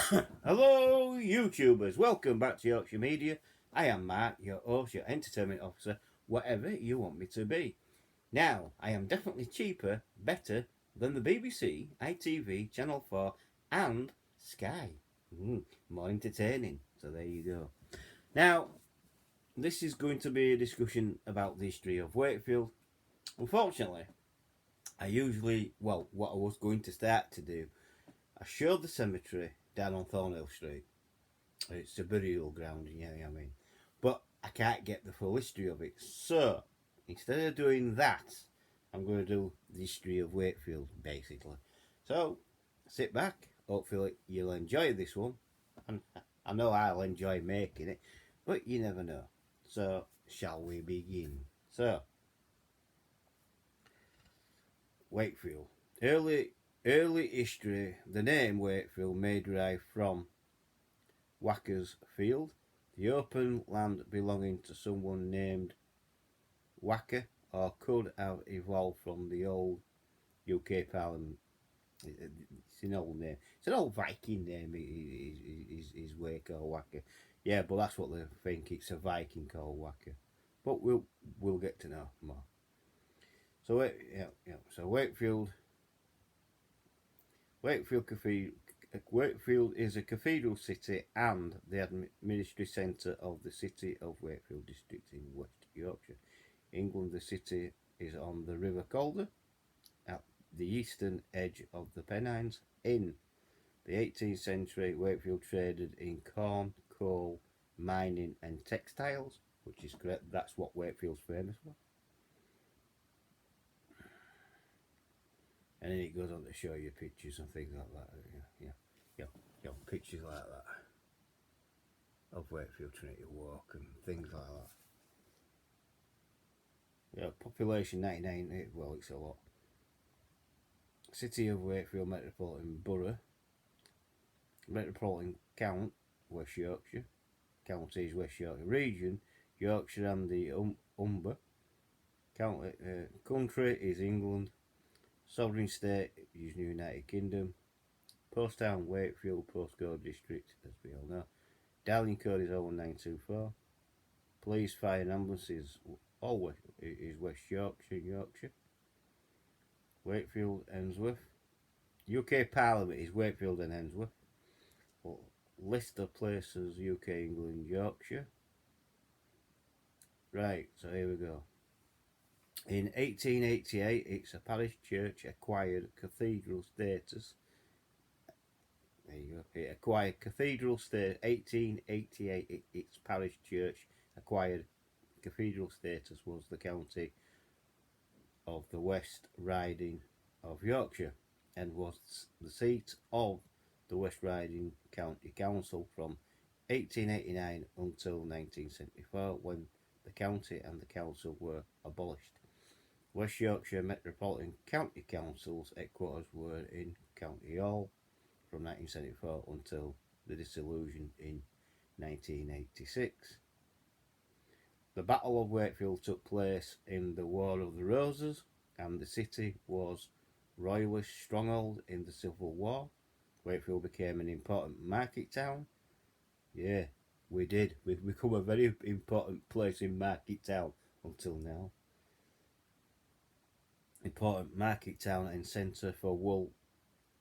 Hello, YouTubers. Welcome back to Yorkshire Media. I am Mark, your host, your entertainment officer, whatever you want me to be. Now, I am definitely cheaper, better than the BBC, ITV, Channel 4, and Sky. More entertaining. So there you go. Now, this is going to be a discussion about the history of Wakefield. Unfortunately, what I was going to start to do, I showed the cemetery down on Thornhill Street. It's a burial ground, you know what I mean? But I can't get the full history of it. So, instead of doing that, I'm going to do the history of Wakefield, basically. So, sit back. Hopefully, you'll enjoy this one. And I know I'll enjoy making it, but you never know. So, shall we begin? So, Wakefield. Early history. The name Wakefield may derive from Wacker's Field, the open land belonging to someone named Wacker, or could have evolved from the old UK Parliament. It's an old name. It's an old Viking name. Is Wake or Wacker? Yeah, but that's what they think. It's a Viking called Wacker. But we'll get to know more. So So Wakefield is a cathedral city and the administrative centre of the City of Wakefield district in West Yorkshire. England, the city is on the River Calder at the eastern edge of the Pennines. In the 18th century, Wakefield traded in corn, coal, mining and textiles, which is correct. That's what Wakefield's famous for. And then it goes on to show you pictures and things like that. Pictures like that of Wakefield Trinity Walk and things like that. Population 99, well, it's a lot. City of Wakefield Metropolitan Borough, Metropolitan Count, West Yorkshire, Counties West Yorkshire, Region, Yorkshire and the Humber, Country is England, Sovereign State is United Kingdom, Post Town Wakefield, Postcode District, as we all know, Dialing code is 01924, Police, Fire and Ambulance is West Yorkshire, Wakefield, Hemsworth, UK Parliament is Wakefield and Hemsworth, list of places UK, England, Yorkshire. Right, so here we go. In 1888, it's a parish church acquired cathedral status. There you go. It acquired cathedral status. 1888, its parish church acquired cathedral status. Was the county of the West Riding of Yorkshire and was the seat of the West Riding County Council from 1889 until 1974, when the county and the council were abolished. West Yorkshire Metropolitan County Council's headquarters were in County Hall from 1974 until the dissolution in 1986. The Battle of Wakefield took place in the War of the Roses, and the city was Royalist stronghold in the Civil War. Wakefield became an important market town. Yeah, we did. We've become a very important place in Market Town until now. Important market town and centre for wool,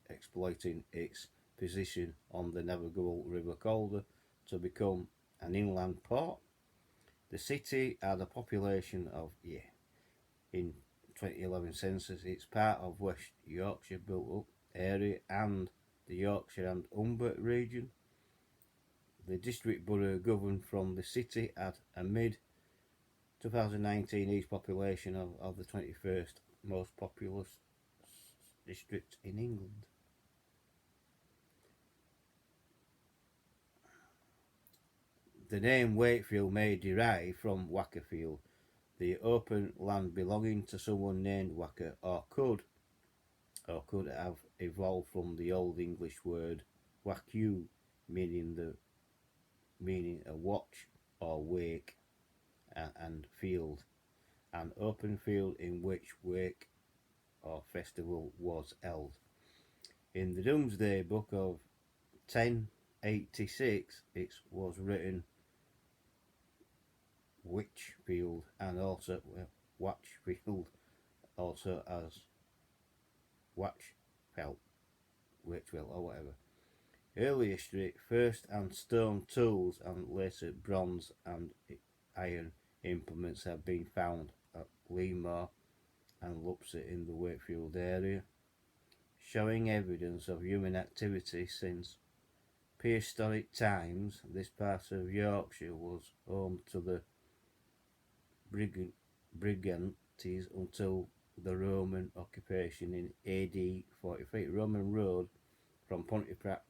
exploiting its position on the navigable River Calder to become an inland port. The city had a population of, in 2011 census, it's part of West Yorkshire built up area and the Yorkshire and Humber region. The district borough governed from the city at a mid 2019 east population of the 21st most populous district in England. The name Wakefield may derive from Wackerfield, the open land belonging to someone named Wacker, or could have evolved from the Old English word waku, meaning a watch or wake, and field, an open field in which wake or festival was held. In the Domesday Book of 10 1086 it was written Witchfield, and also Watchfield, also as Watchfelt, Wakefield or whatever. Early history, first and stone tools and later bronze and iron implements have been found at Leamore and Lupset in the Wakefield area, showing evidence of human activity since prehistoric times. This part of Yorkshire was home to the Brigantes until the Roman occupation in AD 43. Roman road from Pontefract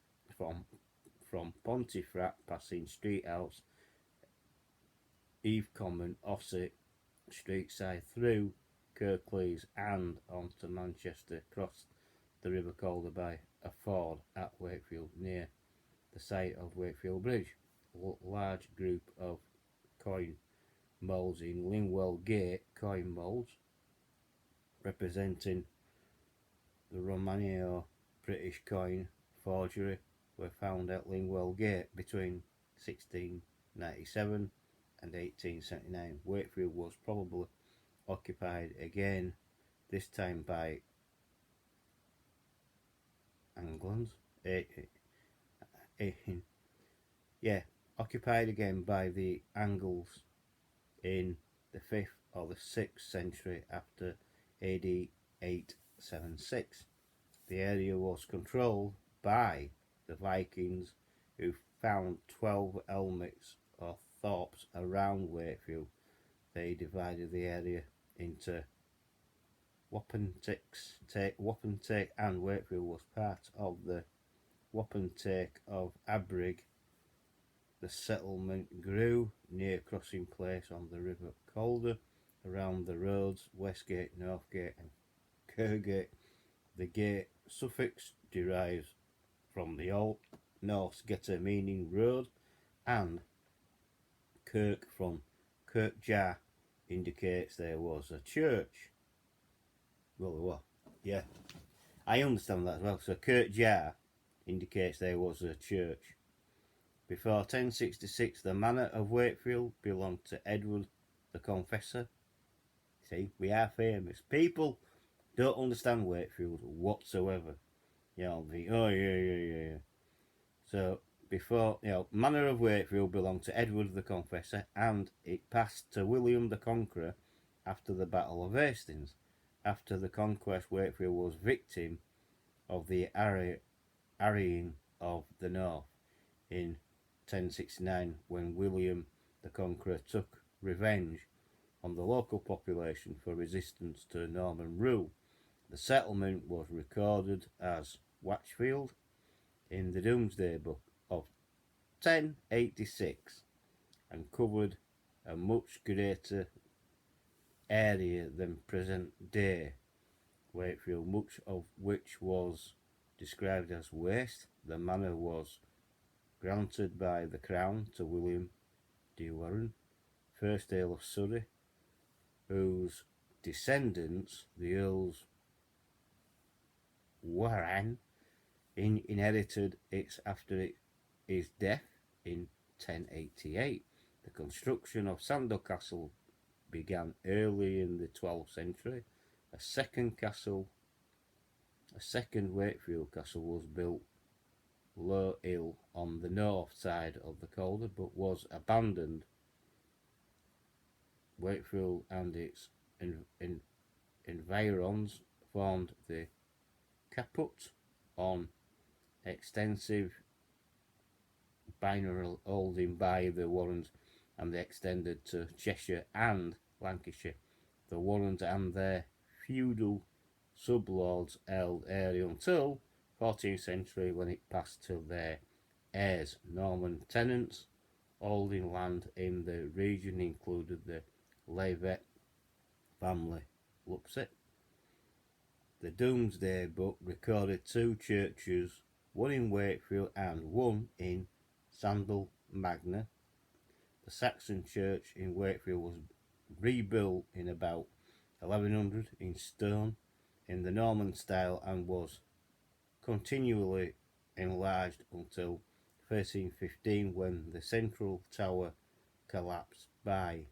passing Street House, Eve Common, Ossett, Street Side through Kirklees and onto Manchester, crossed the River Calder by a ford at Wakefield near the site of Wakefield Bridge. A large group of coin moulds in Lingwell Gate, coin moulds representing the Romano British coin forgery, were found at Lingwell Gate between 1697 and 1879. Wakefield was probably occupied again, this time by Angles. Occupied again by the Angles in the 5th or the 6th century after AD 876. The area was controlled by the Vikings, who found 12 helmets or thorps around Wakefield. They divided the area into Wapentake, and Wakefield was part of the Wapentake of Abrig. The settlement grew near crossing place on the River Calder, around the roads Westgate, Northgate and Kergate. The gate suffix derives from the Old Norse getter meaning road, and Kirk from Kirkjar indicates there was a church. Well, what? Yeah, I understand that as well. So Kirkjar indicates there was a church. Before 1066, the manor of Wakefield belonged to Edward the Confessor. See, we are famous. People don't understand Wakefield whatsoever. Yeah. So, before, manor of Wakefield belonged to Edward the Confessor, and it passed to William the Conqueror after the Battle of Hastings. After the conquest, Wakefield was victim of the harrying of the North in 1069, when William the Conqueror took revenge on the local population for resistance to Norman rule. The settlement was recorded as Watchfield in the Domesday Book of 1086 and covered a much greater area than present day Wakefield, much of which was described as waste. The manor was granted by the Crown to William de Warenne, 1st Earl of Surrey, whose descendants, the Earls Warenne, inherited it after his death in 1088. The construction of Sandal Castle began early in the 12th century. A second Wakefield Castle was built Low Hill on the north side of the Calder, but was abandoned. Wakefield and its environs formed the caput on extensive binaural holding by the Warrens, and they extended to Cheshire and Lancashire. The Warrens and their feudal sublords held area until 14th century, when it passed to their heirs. Norman tenants holding land in the region included the Levet family, Lupset. The Domesday Book recorded 2 churches, one in Wakefield and one in Sandal Magna. The Saxon church in Wakefield was rebuilt in about 1100 in stone in the Norman style and was continually enlarged until 1315 when the central tower collapsed. By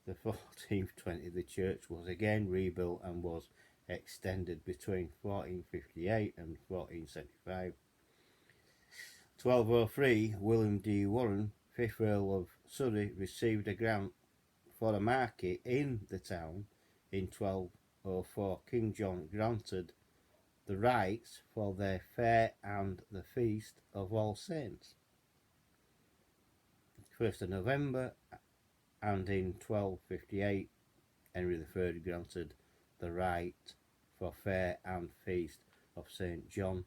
the 1420 the church was again rebuilt and was extended between 1458 and 1475. 1203 William de Warenne, 5th Earl of Surrey, received a grant for a market in the town. In 1204 King John granted the rights for their fair and the feast of All Saints. 1st of November, and in 1258 Henry III granted the right for fair and feast of St. John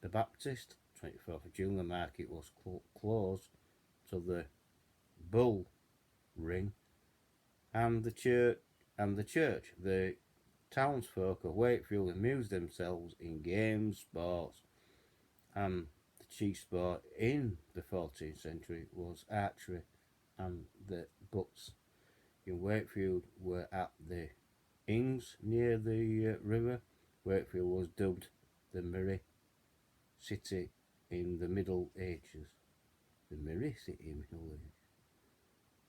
the Baptist. 24th of June the market was closed to the bull ring and the church. The townsfolk of Wakefield amused themselves in games, sports, and the chief sport in the 14th century was archery, and the butts in Wakefield were at the Ings near the river. Wakefield was dubbed the Mirror City in the Middle Ages. The Mirror City in the Middle Ages.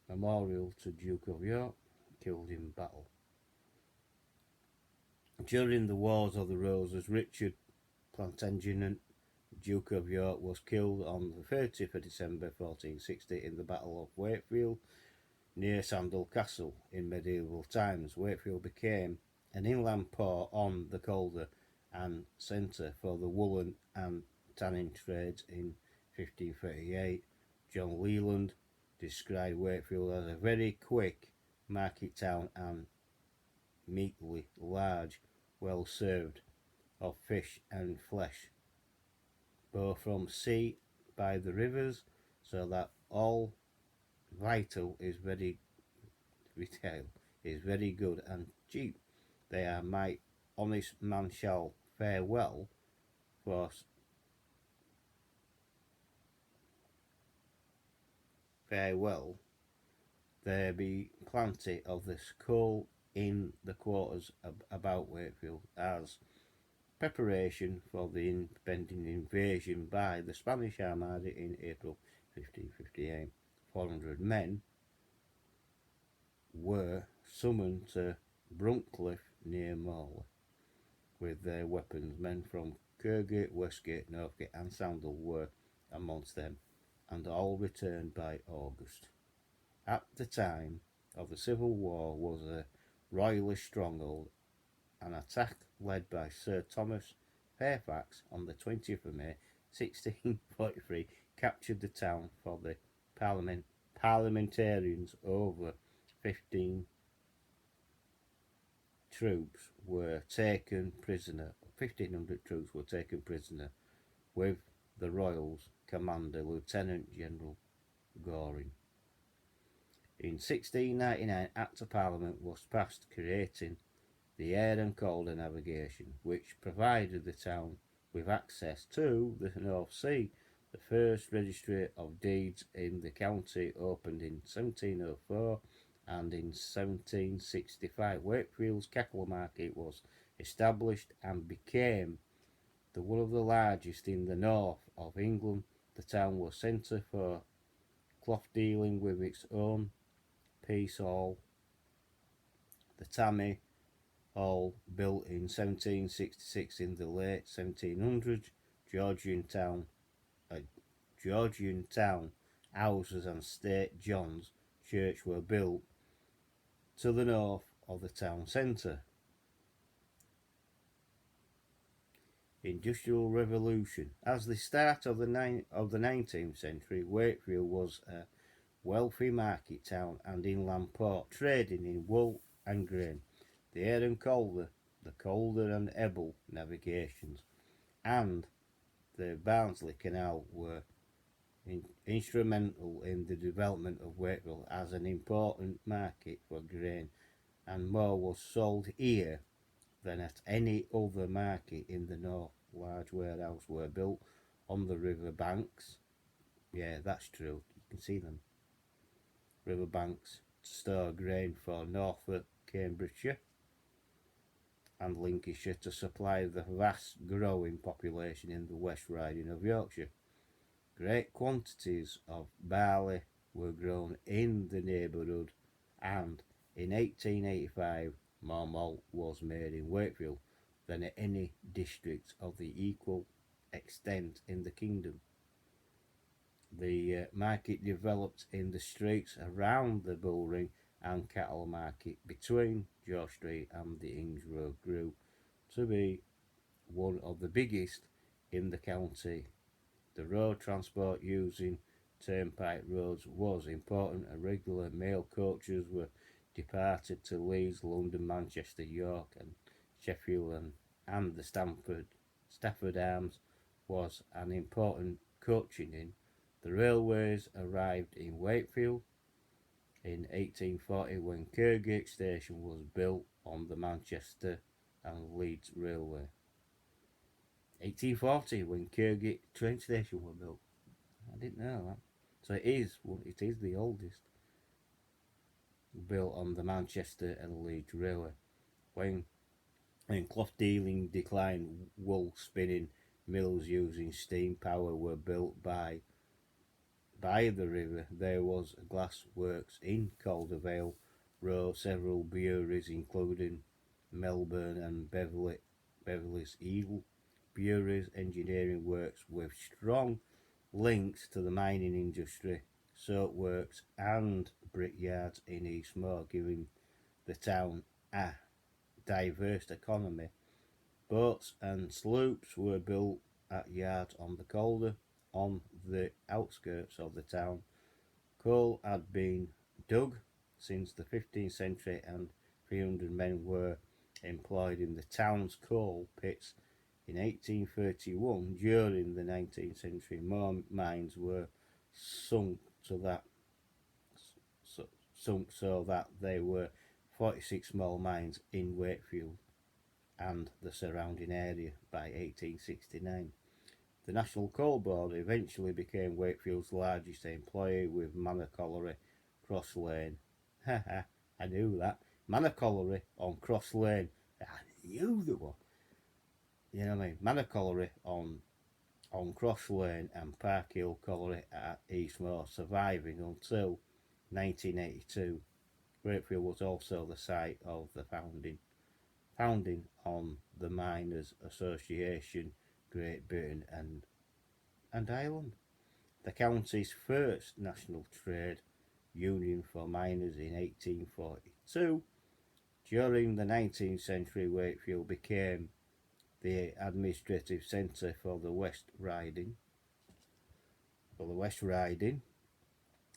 Memorial to Duke of York, killed in battle. During the Wars of the Roses, Richard Plantagenet, Duke of York, was killed on the 30th of December 1460 in the Battle of Wakefield near Sandal Castle. In medieval times, Wakefield became an inland port on the Calder and centre for the woolen and tanning trades. In 1538, John Leland described Wakefield as a very quick market town and meekly large, well served of fish and flesh, both from sea by the rivers, so that all vital is very retail is very good and cheap. They are my honest man shall fare well, for farewell. There be plenty of this coal in the quarters about Wakefield as preparation for the impending invasion by the Spanish Armada in April 1558. 400 men were summoned to Bruncliffe near Morley with their weapons. Men from Kirkgate, Westgate, Northgate and Sandal were amongst them, and all returned by August. At the time of the Civil War was a royalist stronghold. An attack led by Sir Thomas Fairfax on the 20th of May 1643 captured the town for the parliamentarians. Over 15 troops were taken prisoner. 1,500 troops were taken prisoner, with the Royals commander Lieutenant General Goring. In 1699, Act of Parliament was passed creating the Air and Calder Navigation, which provided the town with access to the North Sea. The first registry of deeds in the county opened in 1704, and in 1765 Wakefield's cattle market was established and became one of the largest in the north of England. The town was centre for cloth dealing with its own Peace Hall, the Tammy Hall, built in 1766. In the late 1700s, Georgian town houses and St. John's Church were built to the north of the town centre. Industrial Revolution. As the start of the 19th century, Wakefield was a wealthy market town and inland port, trading in wool and grain. The Air and Calder, the Calder and Ebble navigations, and the Barnsley Canal were instrumental in the development of Wakefield as an important market for grain, and more was sold here than at any other market in the north. Large warehouses were built on the river banks. Yeah, that's true. You can see them. River banks to store grain for Norfolk, Cambridgeshire and Lincolnshire to supply the vast growing population in the West Riding of Yorkshire. Great quantities of barley were grown in the neighbourhood, and in 1885 more malt was made in Wakefield than at any district of the equal extent in the kingdom. The market developed in the streets around the Bullring and Cattle Market between George Street and the Ings Road grew to be one of the biggest in the county. The road transport using turnpike roads was important, and regular mail coaches were departed to Leeds, London, Manchester, York, and Sheffield, and the Stafford Arms was an important coaching in. The railways arrived in Wakefield in 1840 when Kirkgate Station was built on the Manchester and Leeds Railway. 1840 when Kirkgate train station was built. I didn't know that. So it is the oldest built on the Manchester and Leeds Railway. When cloth dealing declined, wool spinning mills using steam power were built by the river. There was a glass works in Caldervale Row, several breweries including Melbourne and Beverly's Eagle breweries, engineering works with strong links to the mining industry, soap works and brickyards in Eastmoor, giving the town a diverse economy. Boats and sloops were built at yards on the Calder on the outskirts of the town. Coal had been dug since the 15th century, and 300 men were employed in the town's coal pits. In 1831, during the 19th century, more mines were sunk to that sunk so that there were 46 small mines in Wakefield and the surrounding area by 1869. The National Coal Board eventually became Wakefield's largest employer, with Manor Colliery, Cross Lane. I knew that. Manor Colliery on Cross Lane. I knew there was. You know what I mean? Manor Colliery on Cross Lane and Park Hill Colliery at Eastmoor surviving until 1982. Wakefield was also the site of the founding on the Miners Association, Great Britain and Ireland. The county's first national trade union for miners in 1842. During the 19th century, Wakefield became the administrative centre for the West Riding.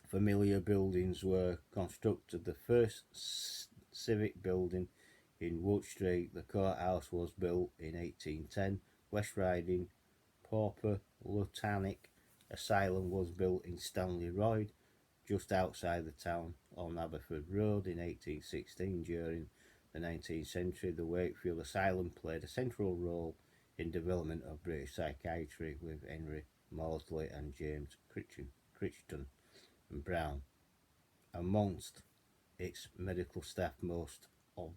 Familiar buildings were constructed. The first civic building in Wood Street, the courthouse, was built in 1810. West Riding Pauper Lutanic Asylum was built in Stanley Road, just outside the town on Aberford Road in 1816. During the 19th century, the Wakefield Asylum played a central role in development of British psychiatry, with Henry Maudsley and James Crichton and Brown amongst its medical staff. Most of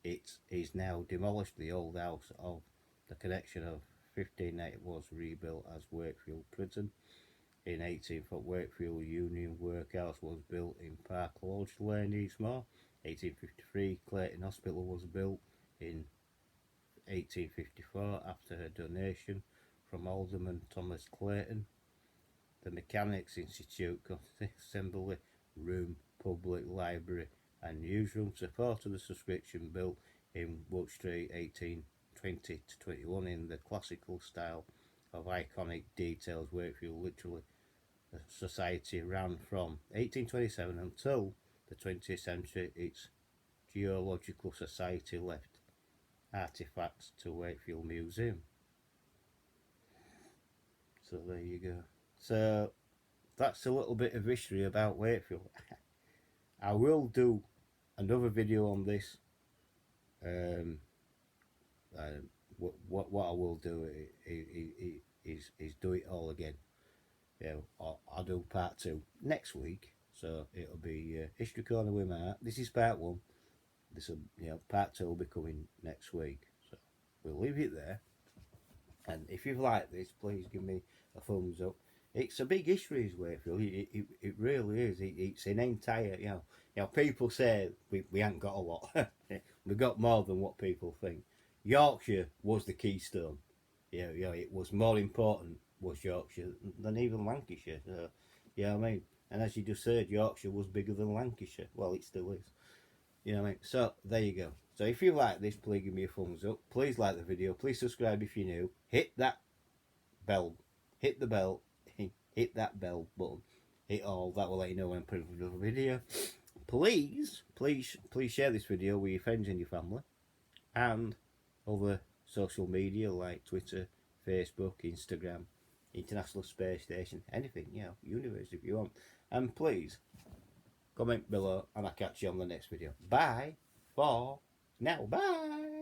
it is now demolished. The old house of the connection of 1580 was rebuilt as Wakefield Prison. In 1840, Wakefield Union Workhouse was built in Park Lodge Lane, Eastmoor. 1853, Clayton Hospital was built in 1854 after a donation from Alderman Thomas Clayton. The Mechanics Institute, Assembly Room, Public Library and Newsroom supported the subscription, built in Wood Street 1820 to 21 in the classical style of iconic details. Wakefield literally the society ran from 1827 until the 20th century. Its Geological Society left artifacts to Wakefield Museum. So there you go. So that's a little bit of history about Wakefield. I will do another video on this. What I will do is do it all again. I'll do part 2 next week. So it'll be History Corner with Mark. This is part 1. Part 2 will be coming next week. So we'll leave it there. And if you've liked this, please give me a thumbs up. It's a big history, is Wakefield. It really is. It's an entire, people say we ain't got a lot. We've got more than what people think. Yorkshire was the keystone. It was more important, was Yorkshire, than even Lancashire. So, you know what I mean? And as you just said, Yorkshire was bigger than Lancashire. Well, it still is. You know what I mean? So, there you go. So, if you like this, please give me a thumbs up. Please like the video. Please subscribe if you're new. Hit that bell. Hit the bell. Hit that bell button. Hit all. That will let you know when I'm putting another video. Please share this video with your friends and your family. And other social media like Twitter, Facebook, Instagram, International Space Station, anything, universe if you want. And please comment below and I'll catch you on the next video. Bye for now. Bye.